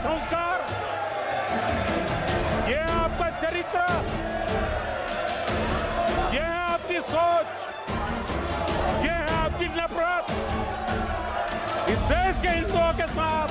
संस्कार, ये है आपका चरित्र, ये है आपकी सोच, ये है आपकी नफरत इस देश के हिंदुओं के साथ।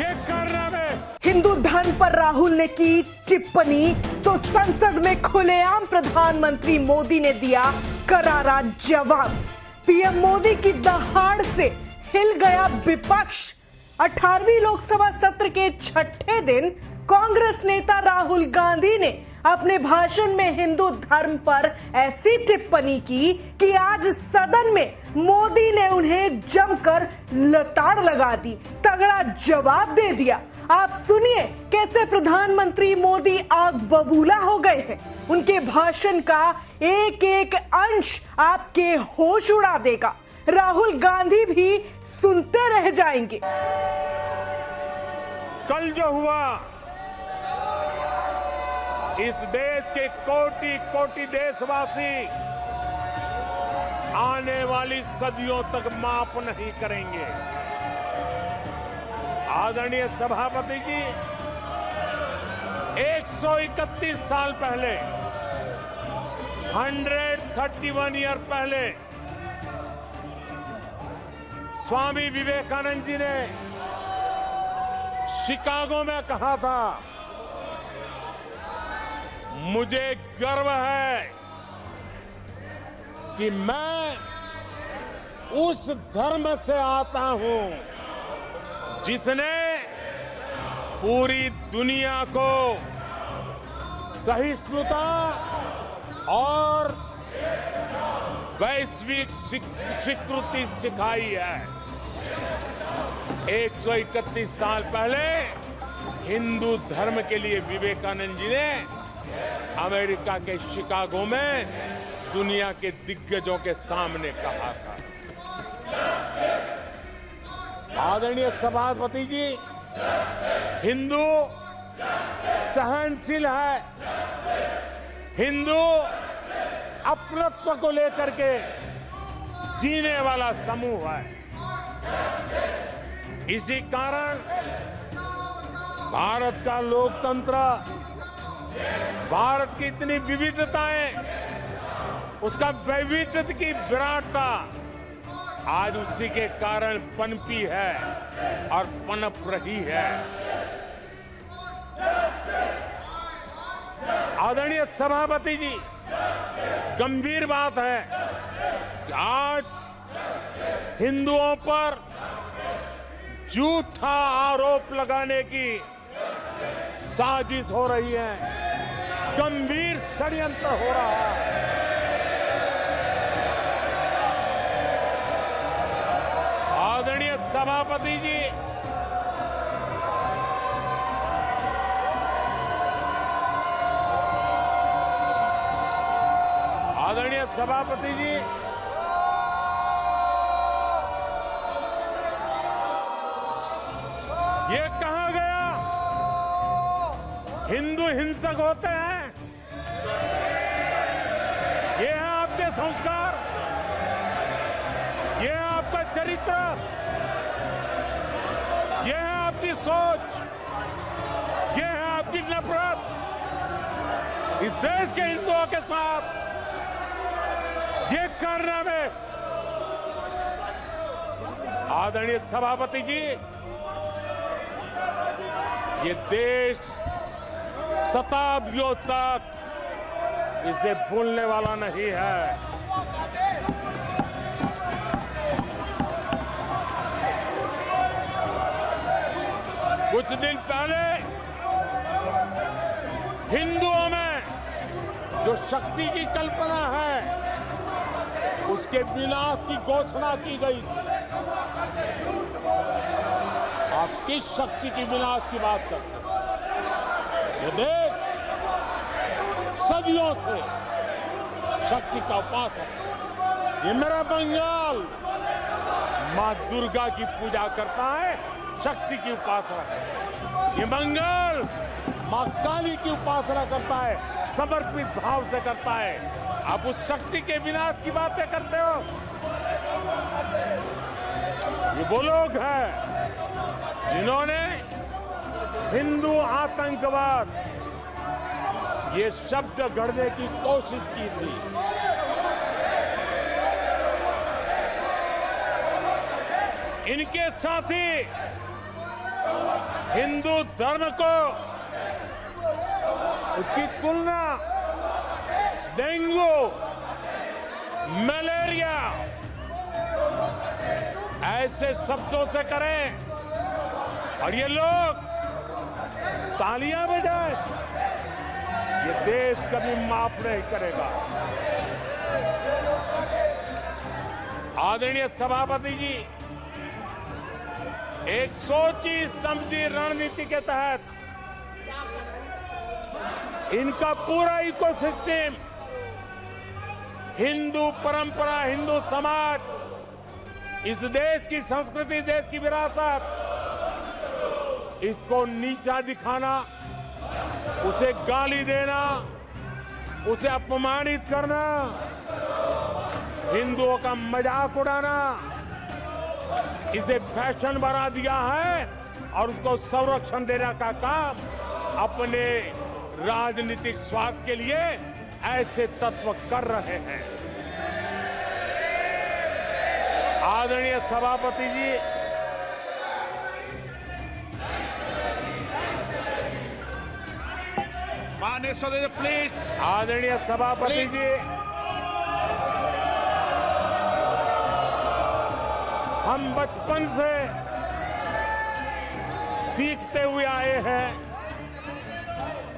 ये करने में हिंदू धर्म पर राहुल ने की टिप्पणी तो संसद में खुलेआम प्रधानमंत्री मोदी ने दिया करारा जवाब। पीएम मोदी की दहाड़ से हिल गया विपक्ष। 18वीं लोकसभा सत्र के छठे दिन कांग्रेस नेता राहुल गांधी ने अपने भाषण में हिंदू धर्म पर ऐसी टिप्पणी की कि आज सदन में मोदी ने उन्हें जमकर लताड़ लगा दी, तगड़ा जवाब दे दिया। आप सुनिए कैसे प्रधानमंत्री मोदी आग बबूला हो गए हैं। उनके भाषण का एक एक अंश आपके होश उड़ा देगा। राहुल गांधी भी सुनते रह जाएंगे। कल जो हुआ, इस देश के कोटि कोटि देशवासी आने वाली सदियों तक माफ नहीं करेंगे। आदरणीय सभापति जी, 131 साल पहले, 131 ईयर पहले स्वामी विवेकानंद जी ने शिकागो में कहा था, मुझे गर्व है कि मैं उस धर्म से आता हूं जिसने पूरी दुनिया को सहिष्णुता और वैश्विक स्वीकृति सिखाई है। 131 साल पहले हिंदू धर्म के लिए विवेकानंद जी ने अमेरिका के शिकागो में दुनिया के दिग्गजों के सामने कहा था। आदरणीय सभापति जी, हिंदू सहनशील है, हिंदू अपनत्व को लेकर के जीने वाला समूह है। इसी कारण भारत का लोकतंत्र, भारत की इतनी विविधताएं, उसका वैविध्य की विराटता आज उसी के कारण पनपी है और पनप रही है। आदरणीय सभापति जी, गंभीर बात है कि आज हिंदुओं पर झूठा आरोप लगाने की साजिश हो रही है, गंभीर षड्यंत्र हो रहा है। आदरणीय सभापति जी, आदरणीय सभापति जी, ये कहा गया हिंदू हिंसक होते हैं। ये है आपके संस्कार, ये है आपका चरित्र, ये है आपकी सोच, ये है आपकी नफरत इस देश के हिंदुओं के साथ। ये करने में आदरणीय सभापति जी, ये देश शताब्दियों तक इसे भूलने वाला नहीं है। कुछ दिन पहले हिंदुओं में जो शक्ति की कल्पना है, उसके विनाश की घोषणा की गई। आप किस शक्ति की विनाश की बात करते हैं? ये देश सदियों से शक्ति का उपासक है। ये मेरा बंगाल मां दुर्गा की पूजा करता है, शक्ति की उपासना है। ये बंगाल मां काली की उपासना करता है, समर्पित भाव से करता है। आप उस शक्ति के विनाश की बातें करते हो। ये वो लोग हैं इन्होंने हिंदू आतंकवाद ये शब्द गढ़ने की कोशिश की थी। इनके साथी हिंदू धर्म को उसकी तुलना डेंगू, मलेरिया ऐसे शब्दों से करें और ये लोग तालियां बजाएं, ये देश कभी माफ नहीं करेगा। आदरणीय सभापति जी, एक सोची समझी रणनीति के तहत इनका पूरा इकोसिस्टम, हिंदू परंपरा, हिंदू समाज, इस देश की संस्कृति, देश की विरासत, इसको नीचा दिखाना, उसे गाली देना, उसे अपमानित करना, हिंदुओं का मजाक उड़ाना, इसे फैशन बना दिया है और उसको संरक्षण देने का काम अपने राजनीतिक स्वार्थ के लिए ऐसे तत्व कर रहे हैं। आदरणीय सभापति जी, माननीय सदस्य प्लीज। आदरणीय सभापति जी, हम बचपन से सीखते हुए आए हैं,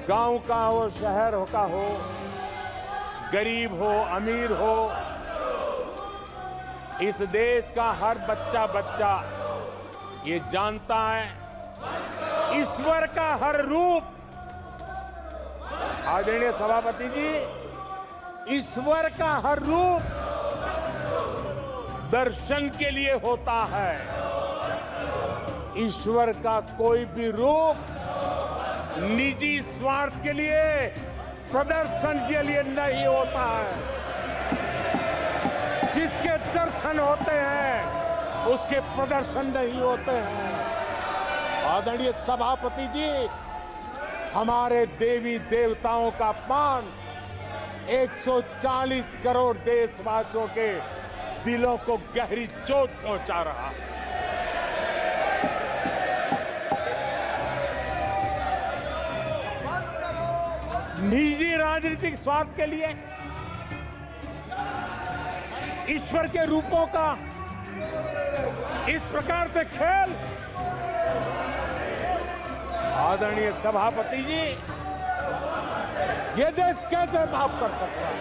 गांव का हो, शहर का हो, गरीब हो, अमीर हो, इस देश का हर बच्चा ये जानता है ईश्वर का हर रूप, आदरणीय सभापति जी, ईश्वर का हर रूप दर्शन के लिए होता है। ईश्वर का कोई भी रूप निजी स्वार्थ के लिए, प्रदर्शन के लिए नहीं होता है। जिसके दर्शन होते हैं उसके प्रदर्शन नहीं होते हैं। आदरणीय सभापति जी, हमारे देवी देवताओं का अपमान 140 करोड़ देशवासियों के दिलों को गहरी चोट पहुंचा रहा है। निजी राजनीतिक स्वार्थ के लिए ईश्वर के रूपों का इस प्रकार से खेल, आदरणीय सभापति जी, ये देश कैसे माफ कर सकता है?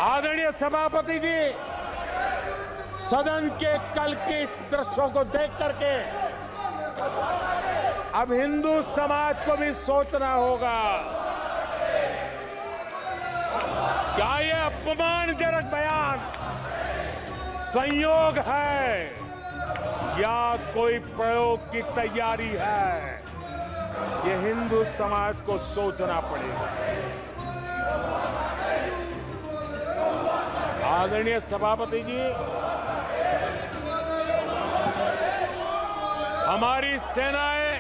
आदरणीय सभापति जी, सदन के कल के दृश्यों को देख करके अब हिंदू समाज को भी सोचना होगा, क्या ये अपमानजनक बयान संयोग है या कोई प्रयोग की तैयारी है? ये हिंदू समाज को सोचना पड़ेगा। आदरणीय सभापति जी, हमारी सेनाएं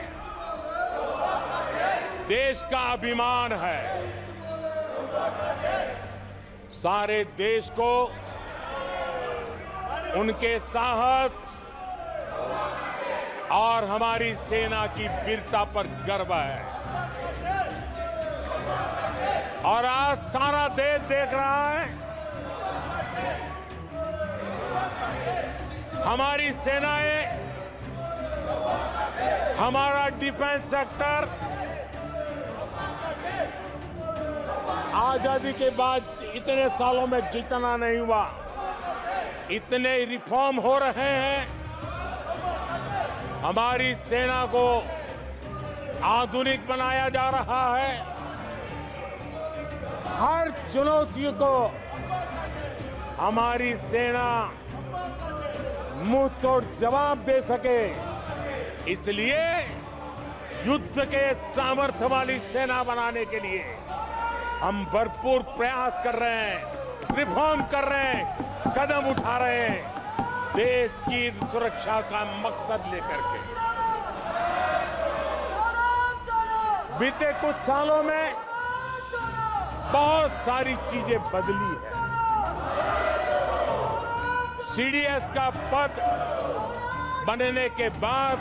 देश का अभिमान है। सारे देश को उनके साहस और हमारी सेना की वीरता पर गर्व है। और आज सारा देश देख रहा है, हमारी सेनाएं, हमारा डिफेंस सेक्टर आजादी के बाद इतने सालों में जितना नहीं हुआ, इतने रिफॉर्म हो रहे हैं। हमारी सेना को आधुनिक बनाया जा रहा है। हर चुनौती को हमारी सेना मुंह तोड़ जवाब दे सके, इसलिए युद्ध के सामर्थ्य वाली सेना बनाने के लिए हम भरपूर प्रयास कर रहे हैं, रिफॉर्म कर रहे हैं, कदम उठा रहे हैं। देश की सुरक्षा का मकसद लेकर के। बीते कुछ सालों में बहुत सारी चीजें बदली है। सीडीएस का पद बनने के बाद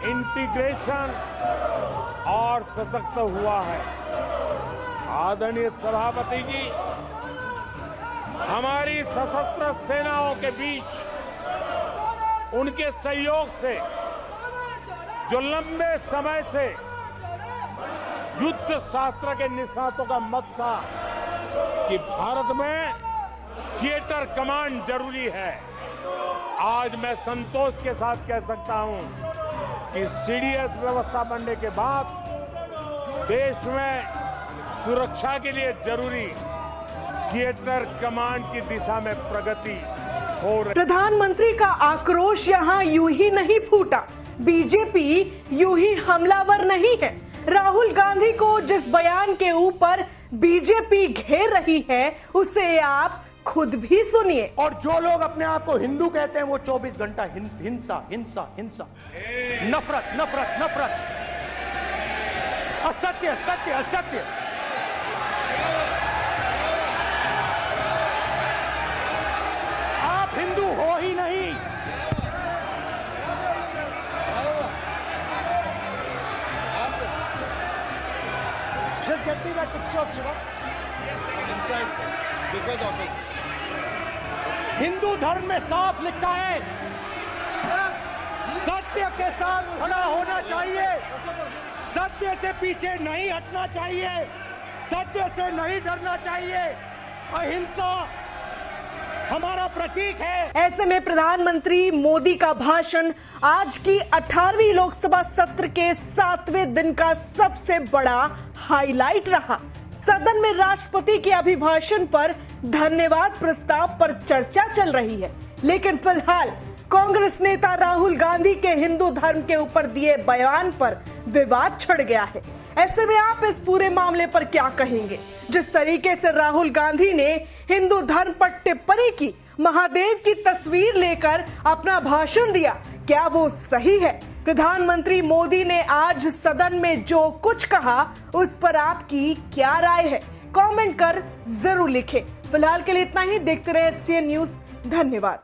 इंटीग्रेशन और सशक्त हुआ है। आदरणीय सभापति जी, हमारी सशस्त्र सेनाओं के बीच उनके सहयोग से जो लंबे समय से युद्ध शास्त्र के निष्णातों का मत था कि भारत में थिएटर कमांड जरूरी है, आज मैं संतोष के साथ कह सकता हूं कि सीडीएस व्यवस्था बनने के बाद देश में सुरक्षा के लिए जरूरी थिएटर कमांड की दिशा में प्रगति हो रही। प्रधानमंत्री का आक्रोश यहाँ यूं ही नहीं फूटा। बीजेपी यूं ही हमलावर नहीं है। राहुल गांधी को जिस बयान के ऊपर बीजेपी घेर रही है उसे आप खुद भी सुनिए। और जो लोग अपने आप को हिंदू कहते हैं वो 24 घंटा हिंसा हिंसा हिंसा, नफरत नफरत नफरत, असत्य सत्य असत्य। आप हिंदू हो ही नहीं। Just get me that picture of Shiva. Because of this. Hindu धर्म में साफ लिखा है, सत्य के साथ खड़ा होना चाहिए, सत्य से पीछे नहीं हटना चाहिए, सत्य से नहीं डरना चाहिए। अहिंसा हमारा प्रतीक है। ऐसे में प्रधानमंत्री मोदी का भाषण आज की 18वीं लोकसभा सत्र के 7वें दिन का सबसे बड़ा हाईलाइट रहा। सदन में राष्ट्रपति के अभिभाषण पर धन्यवाद प्रस्ताव पर चर्चा चल रही है, लेकिन फिलहाल कांग्रेस नेता राहुल गांधी के हिंदू धर्म के ऊपर दिए बयान पर विवाद छिड़ गया है। ऐसे में आप इस पूरे मामले पर क्या कहेंगे? जिस तरीके से राहुल गांधी ने हिंदू धर्म पर टिप्पणी की, महादेव की तस्वीर लेकर अपना भाषण दिया, क्या वो सही है? प्रधानमंत्री मोदी ने आज सदन में जो कुछ कहा उस पर आपकी क्या राय है? कमेंट कर जरूर लिखें। फिलहाल के लिए इतना ही। देखते रहे HCN न्यूज। धन्यवाद।